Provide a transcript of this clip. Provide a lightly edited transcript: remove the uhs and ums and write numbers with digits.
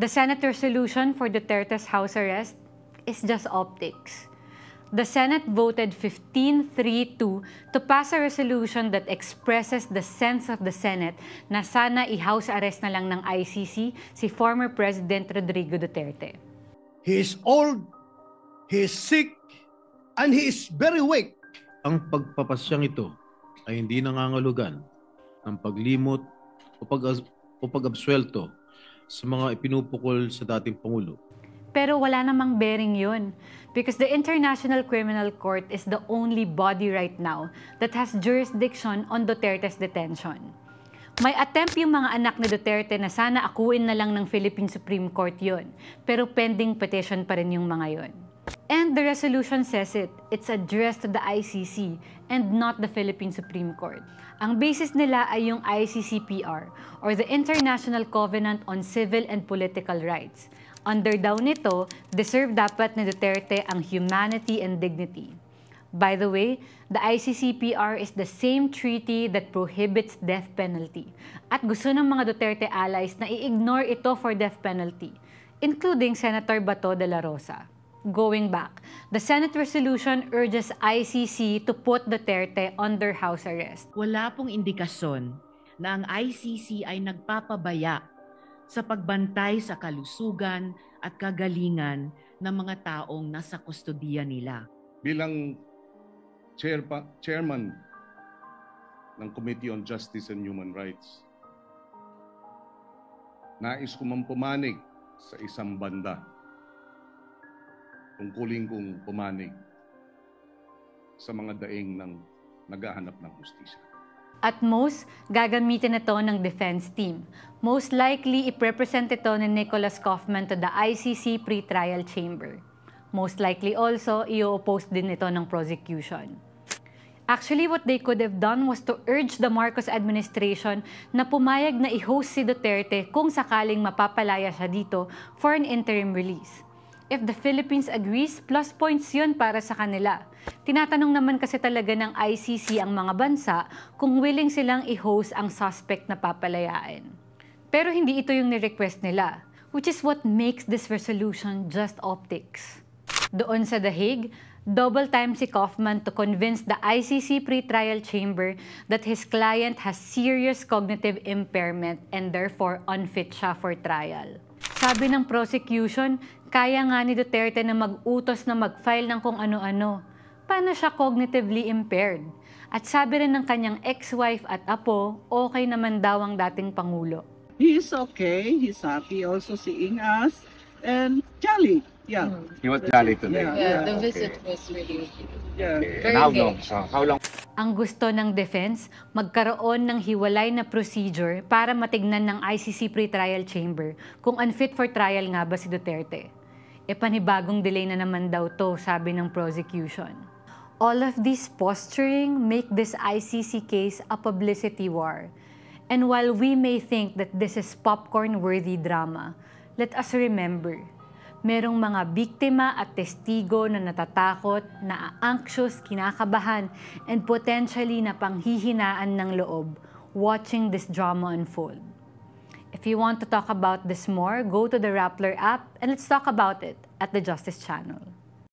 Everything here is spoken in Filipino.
The Senate resolution for Duterte's house arrest is just optics. The Senate voted 15-3-2 to pass a resolution that expresses the sense of the Senate na sana i-house arrest na lang ng ICC si former President Rodrigo Duterte. He is old, he is sick, and he is very weak. Ang pagpapasyang ito ay hindi nangangahulugan ng paglimot o pag-absuelto sa mga ipinupukol sa dating Pangulo. Pero wala namang bearing yun because the International Criminal Court is the only body right now that has jurisdiction on Duterte's detention. May attempt yung mga anak ni Duterte na sana akuin na lang ng Philippine Supreme Court yun, pero pending petition pa rin yung mga yun. And the resolution says it's addressed to the ICC and not the Philippine Supreme Court. Ang basis nila ay yung ICCPR or the International Covenant on Civil and Political Rights. Under daw nito, deserve dapat ni Duterte ang humanity and dignity. By the way, the ICCPR is the same treaty that prohibits death penalty. At gusto ng mga Duterte allies na i-ignore ito for death penalty, including Senator Bato de la Rosa. Going back, the Senate resolution urges ICC to put Duterte under house arrest. Wala pong indikasyon na ang ICC ay nagpapabaya sa pagbantay sa kalusugan at kagalingan ng mga taong nasa kustodiya nila. Bilang chairman ng Committee on Justice and Human Rights, nais ko man pumanig sa isang banda. Tungkulin kong pumanig sa mga daing ng naghahanap ng hustisya. At most, gagamitin ito ng defense team. Most likely, iprepresent ito ni Nicholas Kaufman to the ICC pre-trial chamber. Most likely also, i-oppose din ito ng prosecution. Actually, what they could have done was to urge the Marcos administration na pumayag na i-host si Duterte kung sakaling mapapalaya siya dito for an interim release. If the Philippines agrees, plus points yun para sa kanila. Tinatanong naman kasi talaga ng ICC ang mga bansa kung willing silang i-host ang suspect na papalayain. Pero hindi ito yung ni-request nila, which is what makes this resolution just optics. Doon sa The Hague, double time si Kaufman to convince the ICC pre-trial chamber that his client has serious cognitive impairment and therefore unfit siya for trial. Sabi ng prosecution, kaya nga ni Duterte na mag-utos na mag-file ng kung ano-ano. Paano siya cognitively impaired? At sabi rin ng kanyang ex-wife at apo, okay naman daw ang dating Pangulo. He is okay. He's happy also seeing us and jolly. Yeah. He was jolly today. Yeah, the visit was really Okay. very And how gay. long? How long? Ang gusto ng defense, magkaroon ng hiwalay na procedure para matignan ng ICC pre-trial chamber kung unfit for trial nga ba si Duterte. E panibagong delay na naman daw to, sabi ng prosecution. All of this posturing make this ICC case a publicity war. And while we may think that this is popcorn-worthy drama, let us remember, merong mga biktima at testigo na natatakot, na-anxious, kinakabahan, and potentially na panghihinaan ng loob watching this drama unfold. If you want to talk about this more, go to the Rappler app and let's talk about it at the Justice Channel.